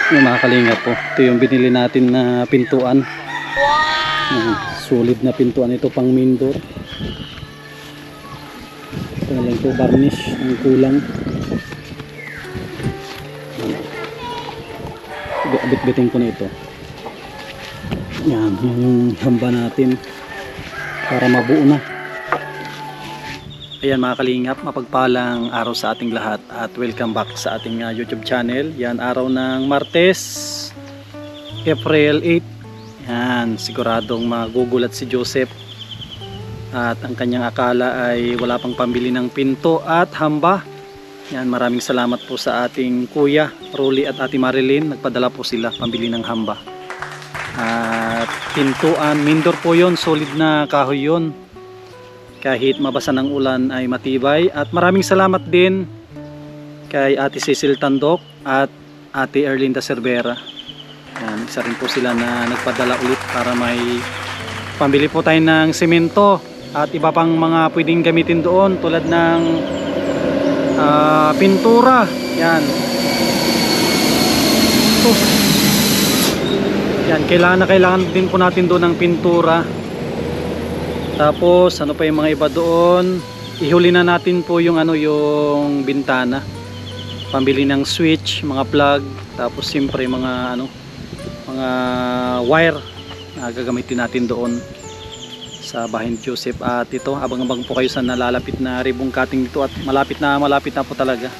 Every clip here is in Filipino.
Yung mga kalingap po, ito yung binili natin na pintuan. Solid na pintuan ito, pang main door. Ito na lang ito, varnish ang kulang. Abit-bitin ko na ito. Yan yung hamba natin para mabuo na. Ayan mga kalingap, mapagpalang araw sa ating lahat at welcome back sa ating YouTube channel. Yan, araw ng Martes, April 8. Yan, siguradong magugulat si Joseph at ang kanyang akala ay wala pang pambili ng pinto at hamba. Yan, maraming salamat po sa ating kuya Rolly at ate Marilyn. Nagpadala po sila pambili ng hamba at pintuan, mindor po yon, solid na kahoy yon. Kahit mabasa ng ulan ay matibay. At maraming salamat din kay Ate Cecil Tandok at Ate Erlinda Cervera. Yan, isa rin po sila na nagpadala ulit para may pambili po tayo ng semento at iba pang mga pwedeng gamitin doon tulad ng pintura. Yan. Yan, kailangan din po natin doon ng pintura. Tapos ano pa yung mga iba doon, ihuli na natin po yung yung bintana, pambili ng switch, mga plug, tapos siyempre mga mga wire na gagamitin natin doon sa bahay ni Joseph. At ito, abang-abang po kayo sa nalalapit na ribbon cutting dito at malapit na po talaga.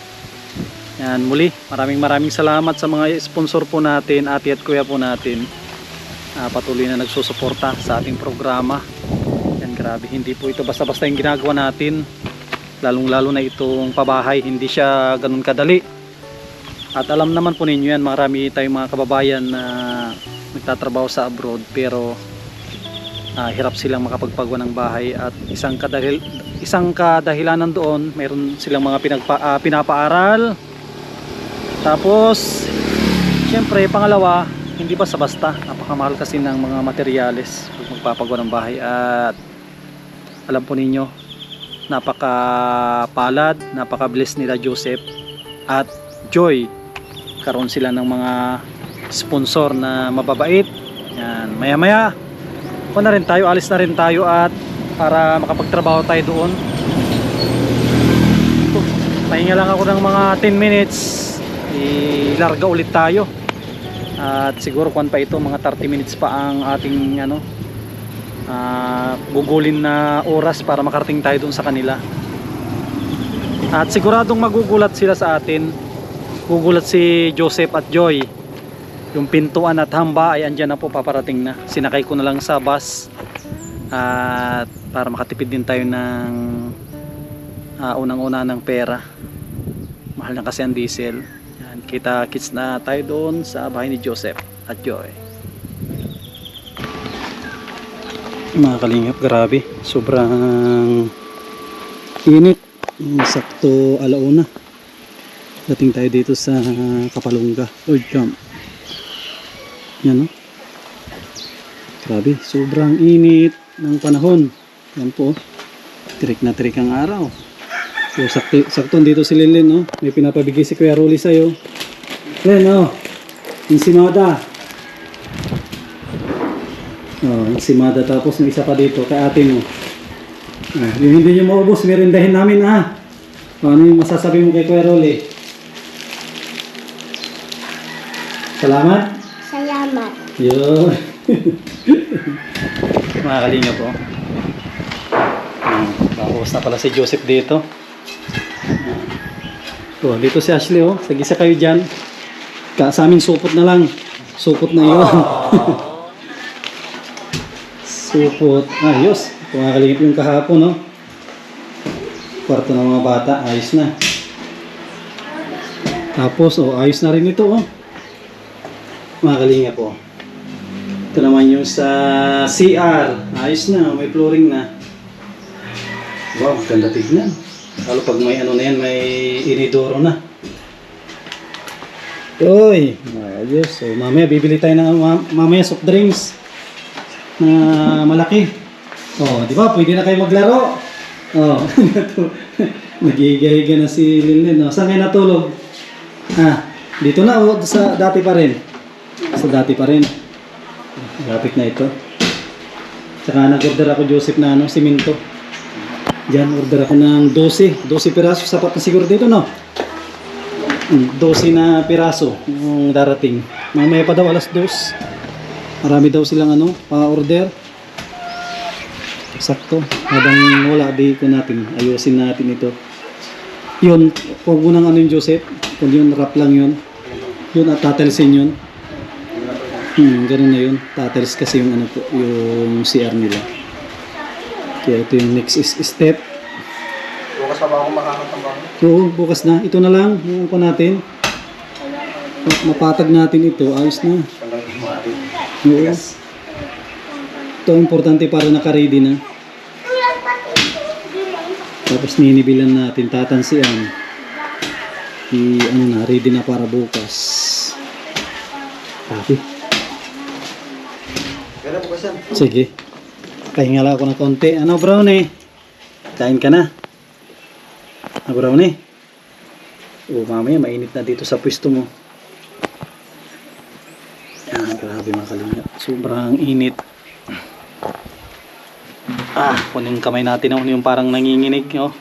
Yan, muli maraming salamat sa mga sponsor po natin, ate at kuya po natin, patuloy na nagsusuporta sa ating programa. Grabe, hindi po ito basta-basta yung ginagawa natin, lalong-lalo na itong pabahay, hindi siya ganun kadali. At alam naman po ninyo yan, marami tayong mga kababayan na nagtatrabaho sa abroad pero hirap silang makapagpagawa ng bahay. At isang kadahilanan doon, mayroon silang mga pinapaaral. Tapos syempre pangalawa, hindi basta-basta, napakamahal kasi ng mga materyales pag magpapagawa ng bahay. At alam po ninyo, napaka-palad, napaka-bless nila Joseph at Joy. Karoon sila ng mga sponsor na mababait. Yan, maya-maya alis na rin tayo at para makapagtrabaho tayo doon. Pahinga lang ako ng mga 10 minutes, ilarga ulit tayo. At siguro pa ito, mga 30 minutes pa ang ating gugulin na oras para makarating tayo dun sa kanila. At siguradong magugulat sila sa atin, gugulat si Joseph at Joy. Yung pintuan at hamba ay andyan na po, paparating na. Sinakay ko na lang sa bus at para makatipid din tayo ng unang-una ng pera. Mahal na kasi ang diesel. Yan, kita-kits na tayo doon sa bahay ni Joseph at Joy. Mga kalingap, grabe, sobrang init. Sakto alauna dating tayo dito sa Kapalungga Old Camp. Yan, no? Grabe, sobrang init ng panahon. Yan po, tirik na tirik ang araw. So sakto dito si Lilin, no? May pinapabigay si Kuya Rolly sa'yo. Len, no? Insimada. Insimada, tapos may isa pa dito kay ate mo. Yung hindi nyo maubos, merindahin namin. Ano yung masasabi mo kay Kuya Rolly? Salamat? Salamat. Yun. Mga kalinga po. Tapos na pala si Joseph dito. Dito si Ashley, Sagisa kayo dyan. Sa amin supot na lang. Supot na yun. Supot. Ayos. Kumakalingip yung kahapon, no? Kwarto ng mga bata. Ayos na. Tapos, ayos na rin ito, Kumakalingip po. Ito naman yung sa CR. Ayos na. May flooring na. Wow, ganda tignan. Lalo pag may na yan, may inidoro na. Uy, ayos. So, mamaya bibili tayo ng mamaya soft drinks na malaki. Di ba? Pwede na kayo maglaro. Nagigiga na si Lilin. Saan kayo natulog? Dito na o sa dati pa rin? Sa dati pa rin. Lapit na ito. Tsaka nag-order ako, Joseph, na ano, simento. Diyan, order ako ng 12 piraso. Sapat na siguro dito, no? 12 na piraso yung darating. Mamaya pa daw, alas 2. Marami daw silang ano, pa-order. Sakto. Habang wala, di ko natin. Ayusin natin ito. Yun, huwag mo nang ano yung Joseph. Kung yun, wrap lang yun. Yun at tatalsin yun. Ganun na yun. Tattles kasi yung ano po, yung CR nila. Kaya ito yung next step. Bukas pa ba ako makakatambang? Oo, bukas na. Ito na lang. Yung pa natin. Mapatag natin ito. Ayos na. Oo. Ito importante para naka-ready na. Tapos ninibilan natin. Tatansian. Ano na, ready na para bukas. Happy. Gano'n bukas yan? Sige. Pahinga lang ako ng konti. Ano, Brownie? Kain ka na. Ano, Brownie? Mamaya mainit na dito sa pwesto mo. Grabe mga kalingap. Sobrang init. Kunin yung kamay natin. Yung parang nanginginig. Oh.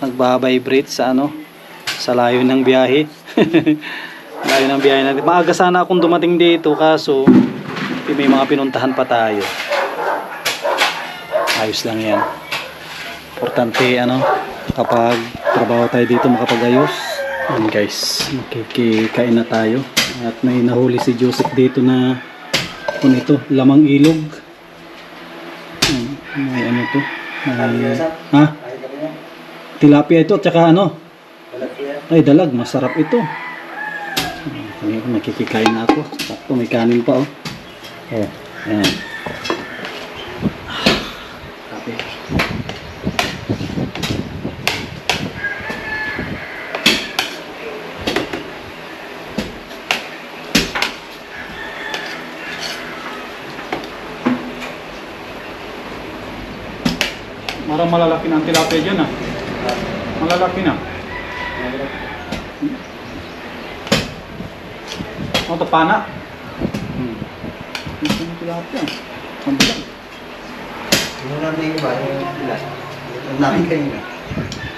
Nagbabibrate sa ano, sa layo ng biyahe. Layo ng biyahe natin. Maaga sana akong dumating dito, kaso may mga pinuntahan pa tayo. Ayos lang yan. Importante ano, kapag trabaho tayo dito, makapag-ayos. Yan guys, makikikain na tayo. At may nahuli si Joseph dito na kung ito, lamang ilog. May ano to, may, ha? Tilapia ito, at saka ano, ay dalag, masarap ito. Nakikikain na ako. Sakto, may kanin pa oh. Oh, yan. Okay. Marang malalaki na ang tilapia dyan ah. Malalaki na. O, tapana. Ito yung tilapia. Ang bilang. Yung natin yung iba, yung ilan. Yung namin kanina.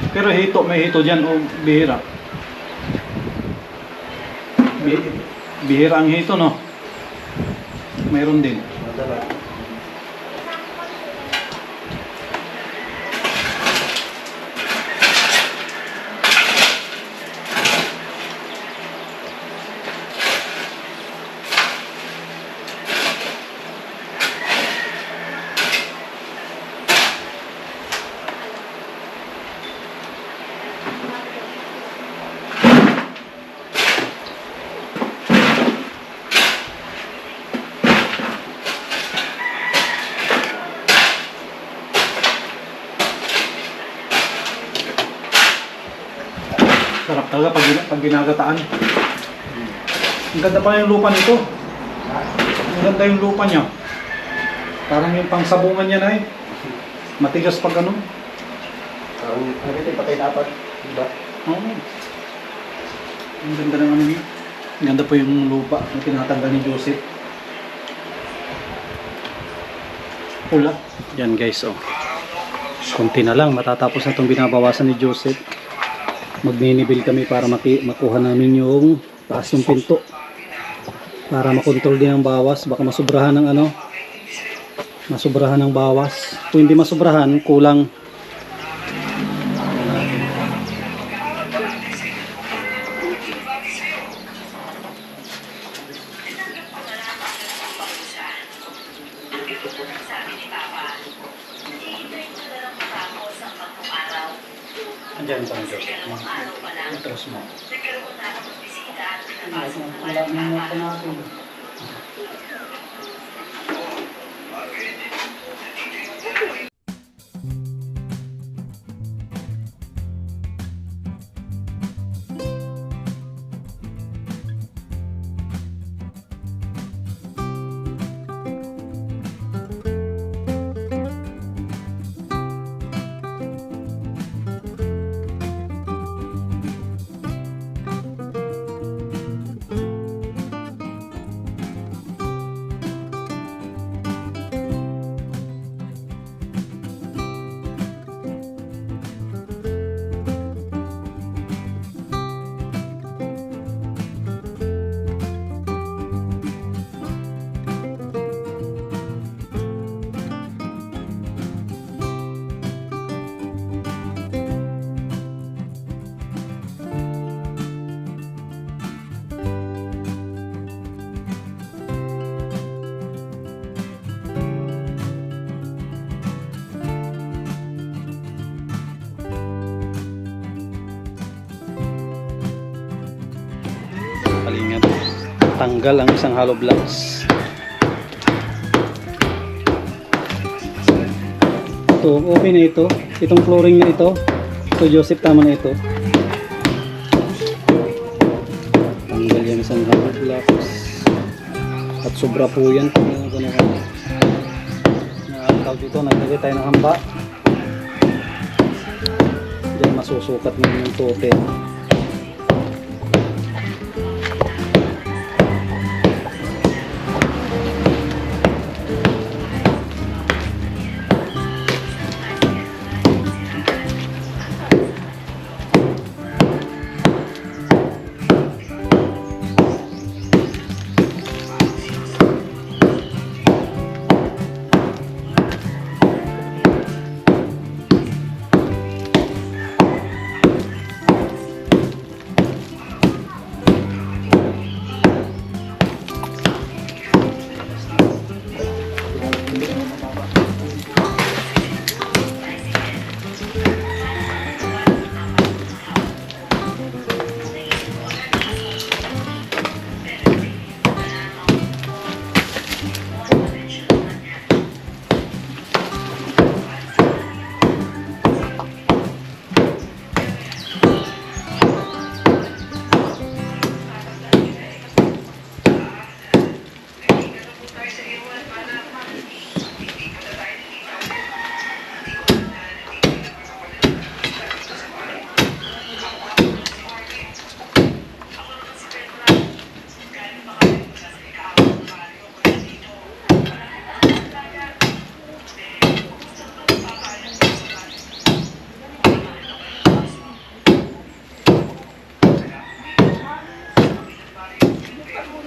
Pero hito, may hito dyan o bihira. Bihira ang hito, no? Mayroon din. Madala. Sarap talaga pag ginagataan. Ang ganda pa yung lupa nito. Ang ganda yung lupa niya. Parang yung pangsabungan niya na eh. Matigas pag ano. Ano ito yung patay na apat? Diba? Oo. Ang ganda ng ano niya. Ang ganda pa yung lupa na tinatanggal ni Joseph. Pula. Yan guys oh. Kunti na lang. Matatapos na itong binabawasan ni Joseph. Magninibil kami para makuha namin yung taas yung pinto para makontrol din ang bawas. Baka masubrahan ng ano, masubrahan ng bawas. Kung hindi masubrahan, kulang. Andiyan pa ito. Atras mo. Wala na natin. kalingap. Tanggal ang isang hollow blocks. Ito, okay na ito. Itong flooring na ito. Ito Joseph, tama na ito. Tanggal yan isang hollow blocks. At sobra po yan. Tawag dito, naglagay tayo ng hamba. Diyan masusukat mo yung tote.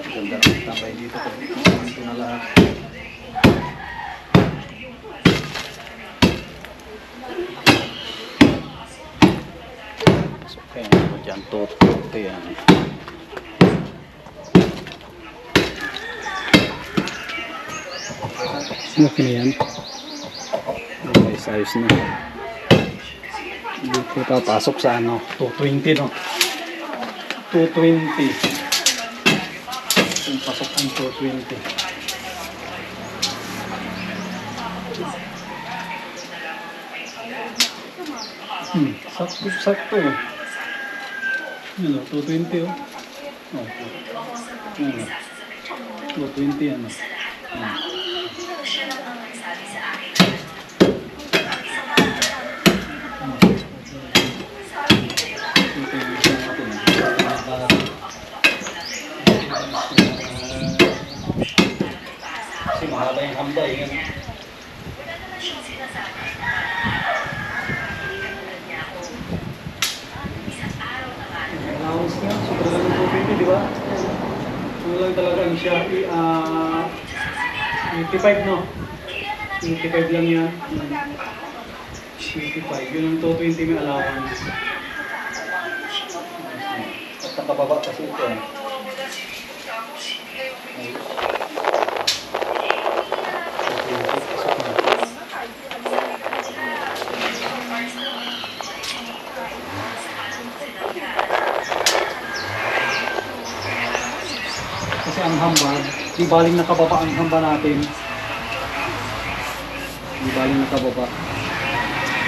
Ganda, tambay dito po. Ito na lahat. So, kaya ano dyan, tote yan. Okay na yan. Okay, ayos na. Dito papasok sa ano, 220 no. 220. Yung pasok ang 220. Sakto. Yun o, 220 o. Oh. Yun o. 220 yan o. Kasi mahaba yung hamba eh. Allowance nga, sobrang lang ng 220, di ba? Sobrang lang talaga ang siya. 85 no? 85 lang yan. 85, yun ang 220 may allowance. At nakababa kasi ito eh. Kasi ang hamba, di baling nakababa ang hamba natin. Di baling nakababa.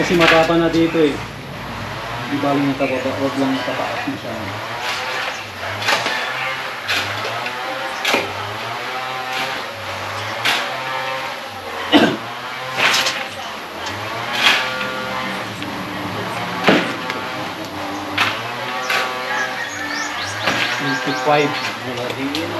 Kasi mababa na dito eh. Di baling nakababa, huwag lang nakataas na siya. Five. Wala din yun.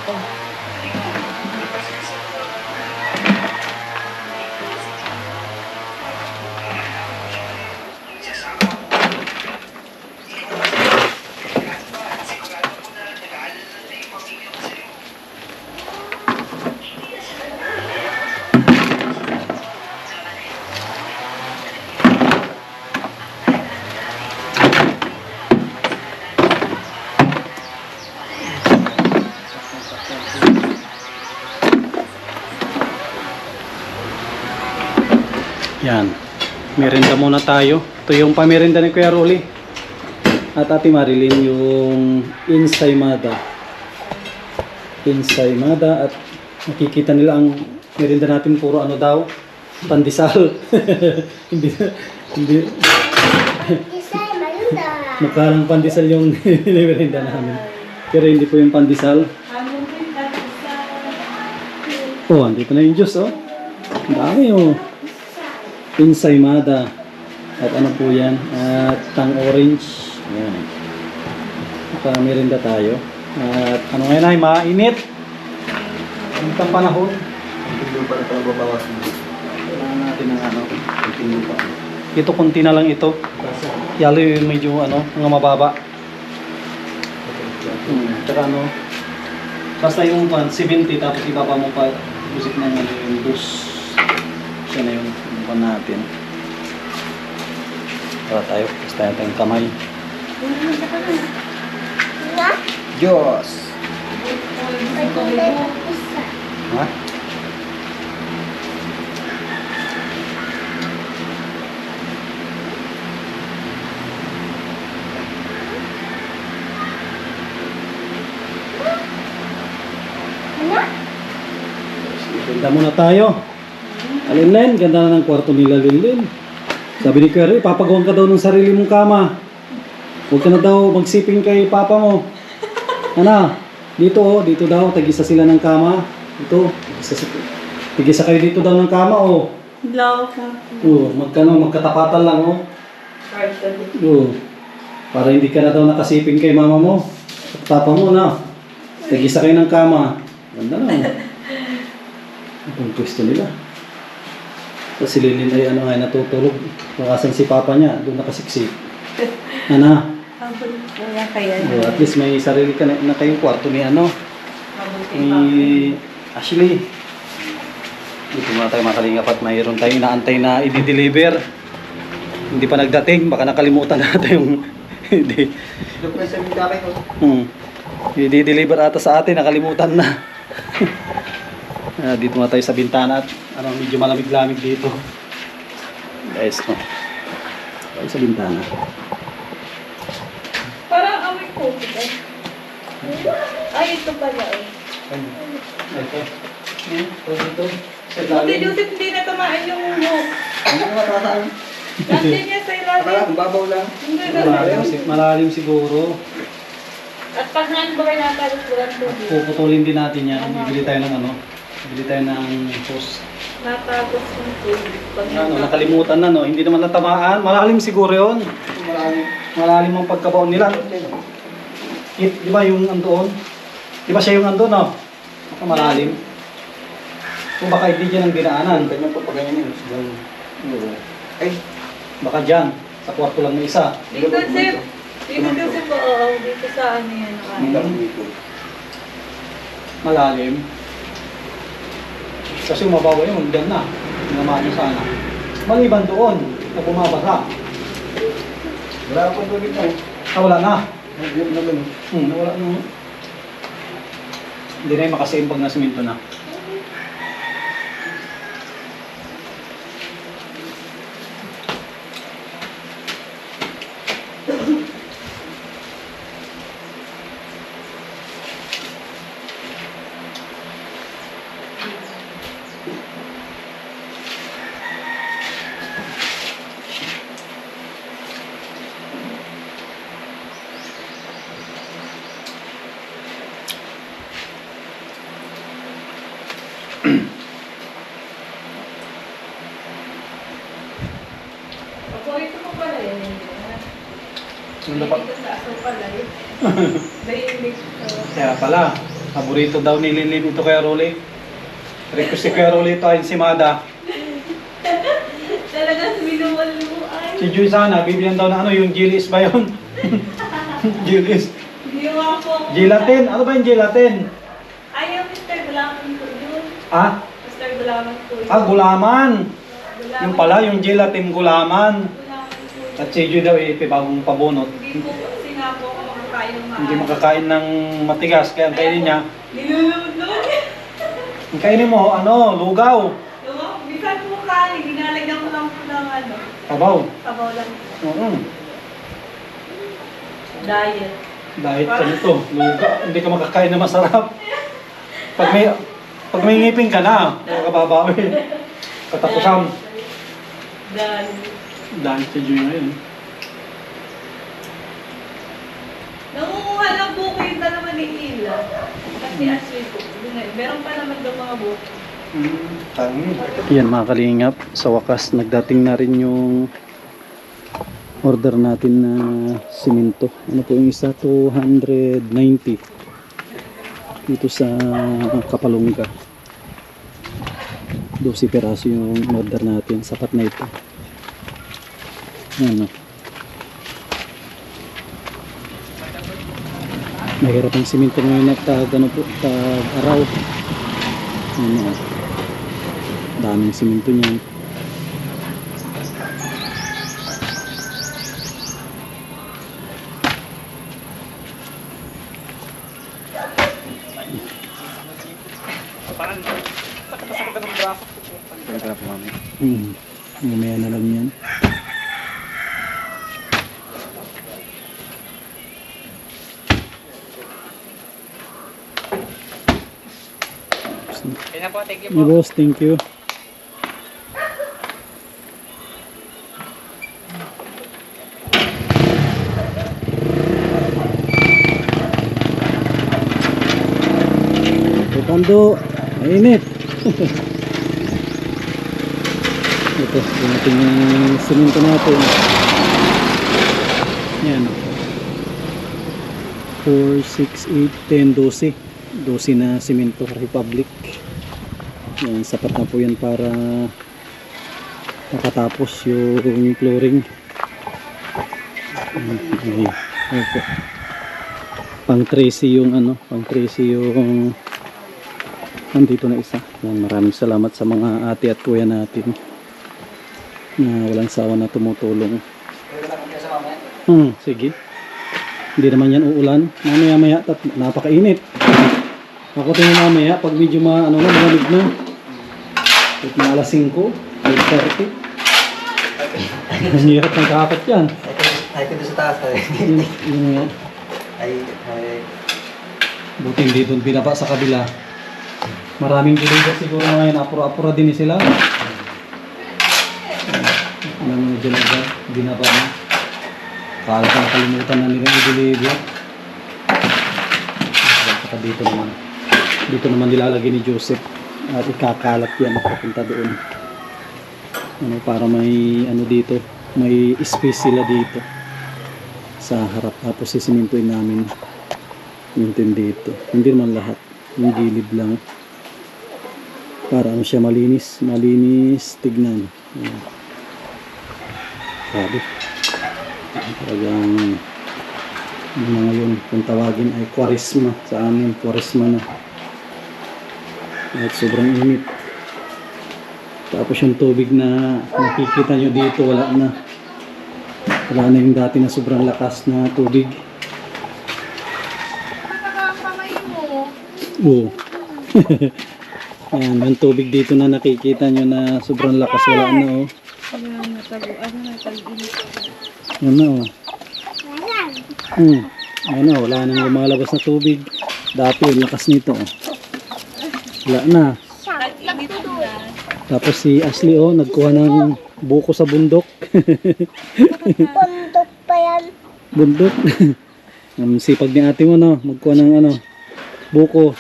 pa. Yan. Merenda muna tayo. Ito yung pamerenda ni Kuya Rolly. At Ate Marilyn yung ensaymada. Ensaymada at nakikita nila ang merenda natin puro ano daw? Pandesal. hindi Isay, maluda. mukha lang pandesal yung merenda namin. Pero hindi po yung pandesal. Oh, andito na yung juice oh. Ang dami oh. Ensaymada. At ano po yan? At tang orange. Ayan. Merenda tayo. At ano ngayon ay mainit. Ang itang panahon. Hindi pa na pala babawas. Kailangan natin ng ano. Hindi pa. Ito konti na lang ito. Yalo yung medyo ano, mga mababa. Tsaka ano. Basta yung 70 tapos ibaba mo pa. Busik ng ano yung bus. Siya na yung natin. Tara tayo. Basta tayong kamay. Diyos! Pagkulay ng isa. Ha? Ano? Ganda muna tayo. Alinlen, ganda na ng kwarto nila Linlin. Sabi ni Kuya, papagawan ka daw ng sarili mong kama. Huwag ka na daw magsiping kay papa mo. Ano? Dito oh, dito daw, tagisa sila ng kama. Dito, tagisa kayo dito daw ng kama oh. Love ka. Magkatapatan lang oh. Oo. Para hindi ka na daw nakasiping kay mama mo. At papa mo na. Tagisa kayo ng kama. Ganda lang. Ang pwesto nila. Tapos si Lilin ay ano nga natutulog. Makasan si papa niya, doon nakasiksik. Ana, Habol ko na kaya. at least may sarili ka na kayong kwarto ni ano, ni Ashley. Dito muna tayo makalingap at mayroon tayong inaantay na i-deliver. Hindi pa nagdating, baka nakalimutan natin yung hindi. Doon pa sa mga ko. I-deliver ata sa atin, nakalimutan na. Dito na tayo sa bintana at ano, medyo malamig-lamig dito. Guys, no. Tayo sa bintana. Parang amoy ko. Ay, ito pala eh. Ito. Ito. Sa Buti ilalim. Joseph, hindi na tamaan yung mook. Ano nga tataan? Nandiyan niya sa Akala ilalim. kung babaw lang. Hindi Malalim siguro. At pag nandun na tayo walang tubig. Puputulin din natin yan. Bibili tayo ng ano. Bibili tayo ng hose. Natagos yung tubig. Pag Ano, nakalimutan na no. Hindi naman natamaan. Malalim siguro yun. Marami. Malalim ang pagkabaon nila. Di ba yung andoon? Di ba siya yung andoon no? Baka malalim. Kung baka hindi dyan ang dinaanan. Ganyan po pag ganyan yun. Siguro. Ay, Baka dyan. Sa kwarto lang na isa. Dito, Sip. Dito, Joseph. Oo, dito sa ano yan. hindi lang dito. Malalim. Kasi mababaw yun, dyan na. Naman nyo sana. Maliban doon, na bumabasa. Wala akong tubig na. Wala na. Hindi na ganun. Wala na. Hindi na yung makasimpag na siminto na. Paborito ko pala yun. Ano ba? Dito sa aso pala yun. Dahil Kaya pala, Paborito daw ni Linlin ito kaya Rolly. Request si Kuya Rolly ito ay ensimada. Talaga sinuwaluan. Si Joy sana, bibilan daw na ano, yung Jilis ba yun? Jilis. Hindi mo ako. Gelatin, ano ba yung gelatin? Ayaw, Mr. Gulaman po yun. Ah? Mr. Gulaman po yun. Ah, gulaman. Gulaman. Yung pala, yung gelatin gulaman. Gulaman po yun. At si Joy daw bagong pabunot. Hindi po kasi nga po ako makakain ng maaari. Hindi makakain ng matigas, kaya ang kainin niya. Nilulunod. Ang kainin mo, ano, lugaw. Bisan po kanin, ginalagyan ko lang po ng ano. Sabaw. Sabaw lang. Diet. Dahil ka nito, lugaw. Hindi ka makakain na masarap. Pag may ngipin ka na, makababawi. Katapusan. Dahil si Joy ngayon. Nangunguha ng buko yung naman ni Ila. Kasi aswin po. Meron pa naman daw mga buko. Yan mga kalingap, sa wakas nagdating na rin yung order natin na simento. Ano po yung isa? 290 dito sa Kapalungga. 12 peraso yung order natin, sapat na ito. Yan o. Mahirap ang simento ngayon at ano po, araw. Yan o. Daming simento niyan. Mamaya na lang yan. Thank you Yeah, boss, thank you. Pando, mainit. Ito, yung ating simento natin. Yan. 4, 6, 8, 10, 12. 12 na simento Republic. Yan, sapat na po yan para makatapos yung flooring. Okay. Pang 13 yung ano, pang 13 yung nandito na isa. Yan, maraming salamat sa mga ate at kuya natin na walang sawa na tumutulong. Sige. Hindi naman yan uulan. Mamaya-maya napakainit. Ako tingin mamaya pag medyo malamig na. At na alas 5, 5:30. Ang hirap ng kakot yan. Ay, ko sa taas. Yung buti hindi doon binaba sa kabila. Maraming deliver siguro ngayon. Apura-apura din sila. Anong deliver? Binaba na. Kala ka nakalimutan na nila i-deliver. Saka dito naman. Dito naman nilalagay ni Joseph. At ikakalat yan. Papunta doon. Para may dito. May space sila dito. Sa harap. Tapos sisimintuin namin. Yung dito. Hindi naman lahat. Yung gilid lang. Para siya malinis tignan. Grabe. Talagang ngayon kung tawagin ay kwaresma sa amin, kwaresma na. At sobrang init. Tapos yung tubig na nakikita nyo dito wala na yung dati na sobrang lakas na tubig. Nakakamay mo. Oo. Ayan, yung tubig dito na nakikita nyo na sobrang lakas, wala na oh. Yan na oh. Ano, wala nang lumalabas na tubig. Dati yung lakas nito oh. Wala na. Tapos si Ashley oh, nagkuha ng buko sa bundok. Bundok pa yan. Bundok. Ang sipag ni ate mo no, magkuha ng buko.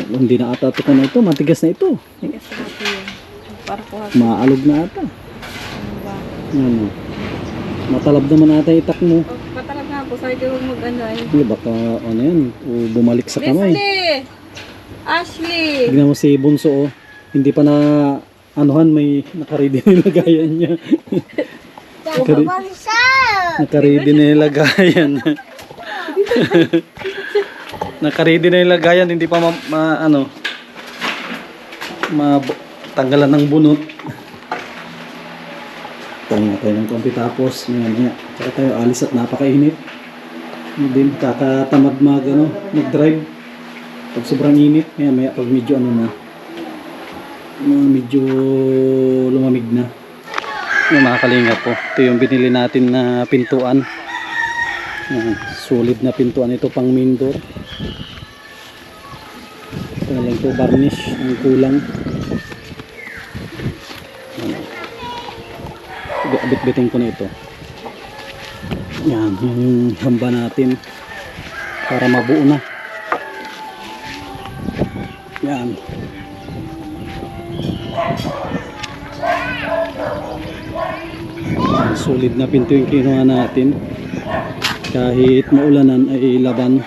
Hindi na ata ito na ito, matigas na ito. Tigas na ito yun. Para kuha. Maalog na ata. Ano? Matalab naman ata itak mo. Matalab nga po. ako. Sabi ko huwag mag-anay. Hindi, baka ano yan, o bumalik sa kamay. Leslie! Ashley! Tignan mo si Bunso, oh. Hindi pa na anuhan, may nakaready na yung lagayan niya. Nakaready na yung lagayan. Nakaready na yung lagayan, hindi pa tanggalan ng bunot. Tanggal tayo ng konti tapos maya. Saka tayo alis at napakainit. Hindi kakatamad mag-drive. Pag sobrang init, maya pag medyo medyo lumamig na. Yung mga kalingap po. Ito yung binili natin na pintuan. Solid na pintuan ito pang main door. Ito na lang ito varnish ang kulang. Bit-biting ko na ito. Yan yung hamba natin para mabuo na. Yan. Solid na pinto yung kinuha natin. Kahit maulanan ay laban.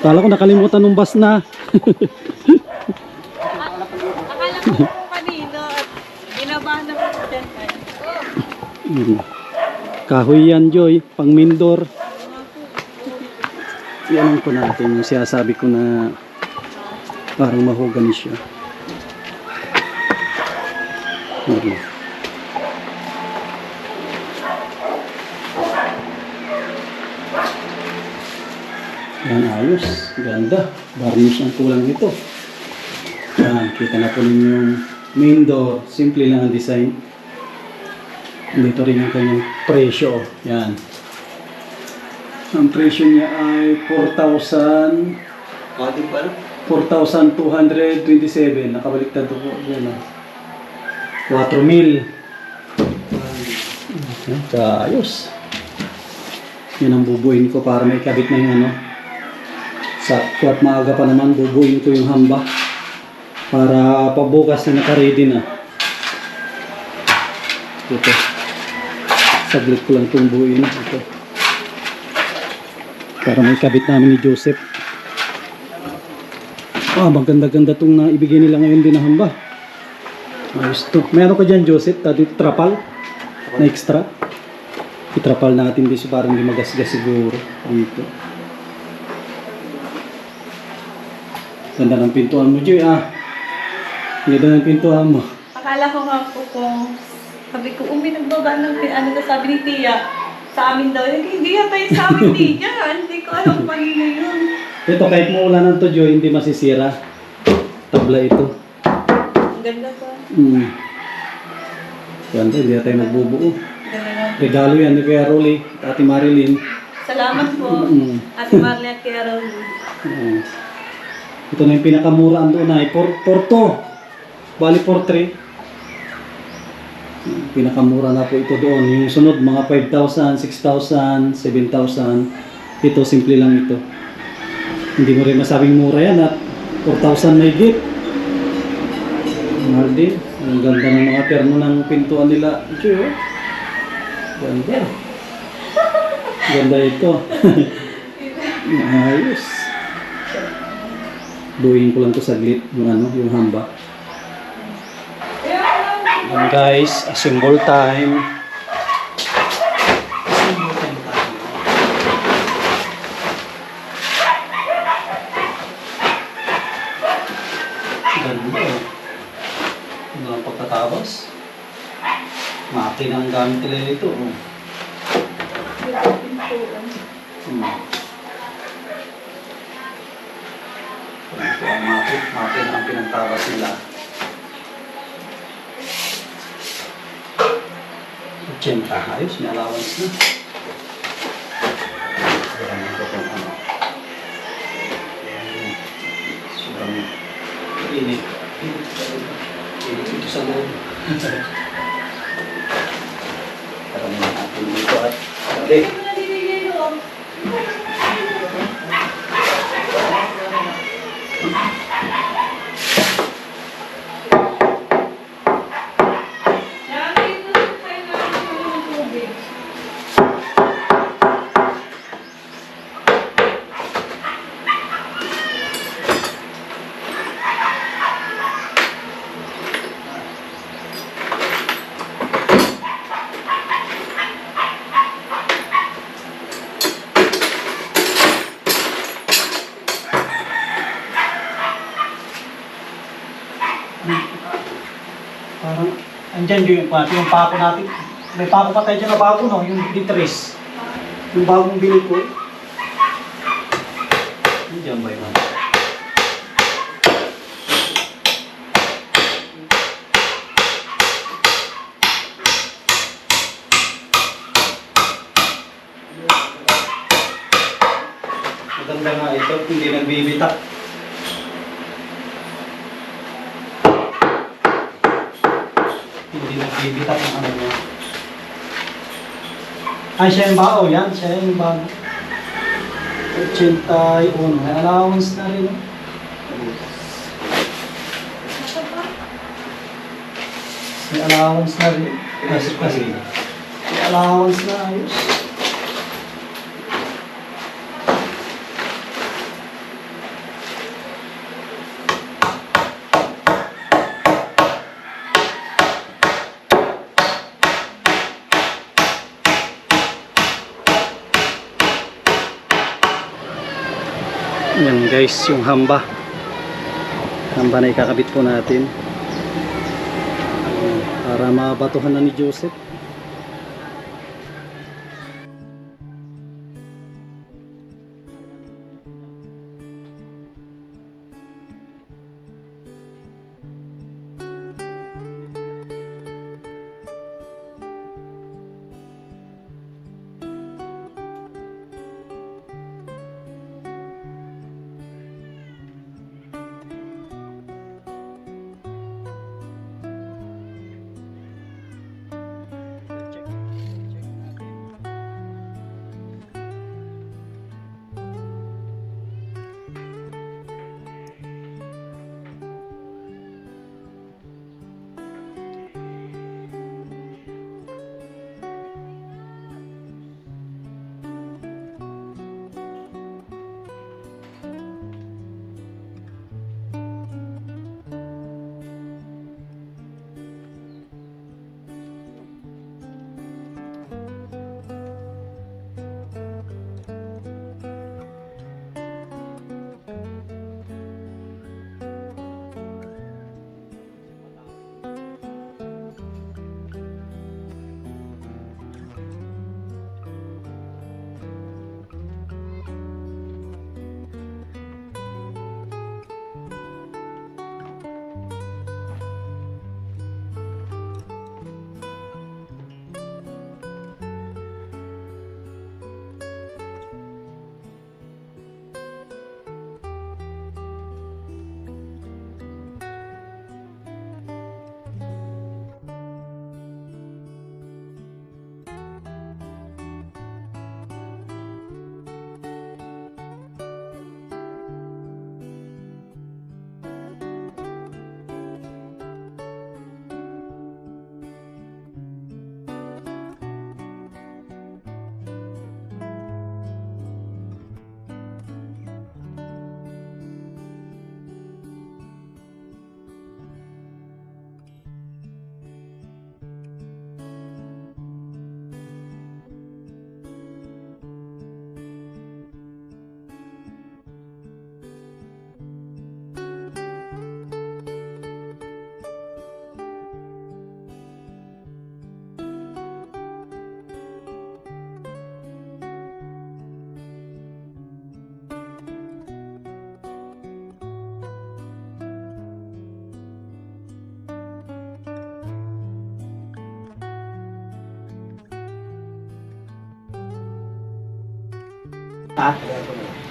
Kala ko nakalimutan ng bus na. Akala ko kanino at ginabahan na ko dyan. Kahoy yan, Joy. Pang main door. Yan ko natin. Yung sinasabi ko na parang mahogany siya. Yan, ayos. Ganda. Varnish ang kulang nito. Yan, kita na po ninyo yung main door. Simple lang ang design. Dito rin yung kanyang presyo. Yan. Ang presyo niya ay 4,227. Nakabaliktad ko. Yan, 4,000. Ayos. Yan ang bubuin ko para may kabit na yung sakto at maaga pa naman bubuin ko yung hamba para pabukas na naka-ready na. Ito. Saglit ko lang itong buuin. Ito. Para may kabit namin ni Joseph. Maganda-ganda itong naibigay nila ngayon din na hamba. Ayos ito. Meron ka dyan, Joseph? Dito trapal na extra. Itrapal natin dito para hindi magasgas siguro. Dito. Ganda ng pintuan mo, Joy. Ganda ng pintuan mo. Akala ko nga po kung sabi ko, nagbaba ng sabi ni Tia, sa amin daw. Hindi yata yung sa amin, Tia. Hindi ko alam kanino yun. Ito, kahit maulanan to, Joy, hindi masisira. Tabla ito. Ang ganda pa. Ganda, hindi na tayo nagbubuo. Ganda na. Regalo yan ni Kuya Rolly at Ate Marilyn. Salamat po. Ate Marley at Kuya Rolly. Ito na yung pinakamura doon ay 4-2. Bali 4-3. Pinakamura na po ito doon. Yung sunod mga 5,000, 6,000, 7,000. Ito simple lang ito. Hindi mo rin masabing mura yan at 4,000 may gift. Mahal din. Ang ganda ng mga terno ng pintuan nila. Ito, ganda. Ganda ito. Ayos. Buuin ko lang to saglit yung hamba. And guys, assemble time. Ganda. Ano ang pagkatapos? Makina ang gamit nila ito. Makina ang pinagtabas nila. Siyempre, ayos, may allowance na. Sobrang init. Init ito sa loob. Karamihan natin dito at balik. Andyan yung pako natin. May pako pa tayo dyan na bago, no? Yung D3. Yung bagong bili ko. Andyan ba yun? Maganda nga ito, hindi nagbibitak. Hindi nagbibitak ang ano niya. Ay, siya yung bao, yan. Siya yung bago. 81. May allowance na rin. May allowance na rin. Kasi. May allowance na ayos. Yan guys, yung hamba na ikakabit po natin para mabatuhan na ni Joseph.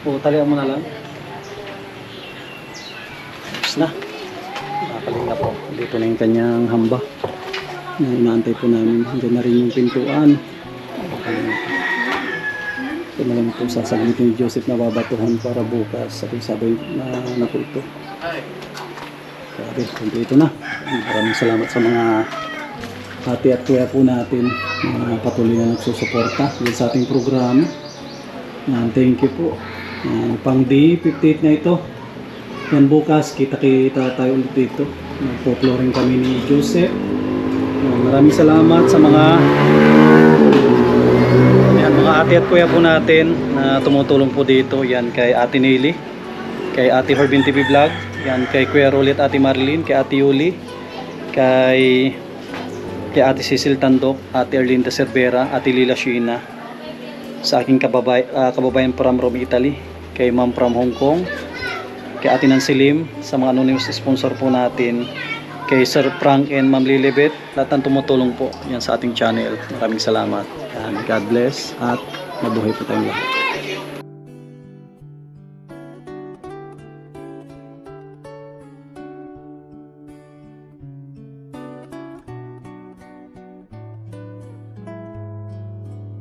O, talian mo na lang. Tapos na. Nakaling na po. Dito na yung kanyang hamba. Na inaantay po namin. Diyan na rin yung pintuan. Ito na lang po sasagutin ni Joseph na babatuhan para bukas. Sabay na po ito. Grabe, ito na. Maraming salamat sa mga ate at kuya po natin na patuloy na nagsusuporta sa ating programa. Thank you po. Pang day 58 na ito. Yan bukas, kita-kita tayo ulit dito. Nagpo-flooring kami ni Joseph. Maraming salamat sa mga ate at kuya po natin na tumutulong po dito. Yan kay Ate Nelly, kay Ate Horbin TV Vlog, yan kay Kuya Rolet, Ate Marilyn, kay Ate Yuli, kay kay Ate Cecil Tandok, Ate Erlinda Cervera, Ate Lila Sheena, sa aking kababayan from Rome, Italy, kay Ma'am from Hong Kong, kay Ate Nancy Lim, sa mga anonymous sponsor po natin, kay Sir Frank and Ma'am Lilibet, lahat ng tumutulong po yan sa ating channel. Maraming salamat. God bless at mabuhay po tayong lahat.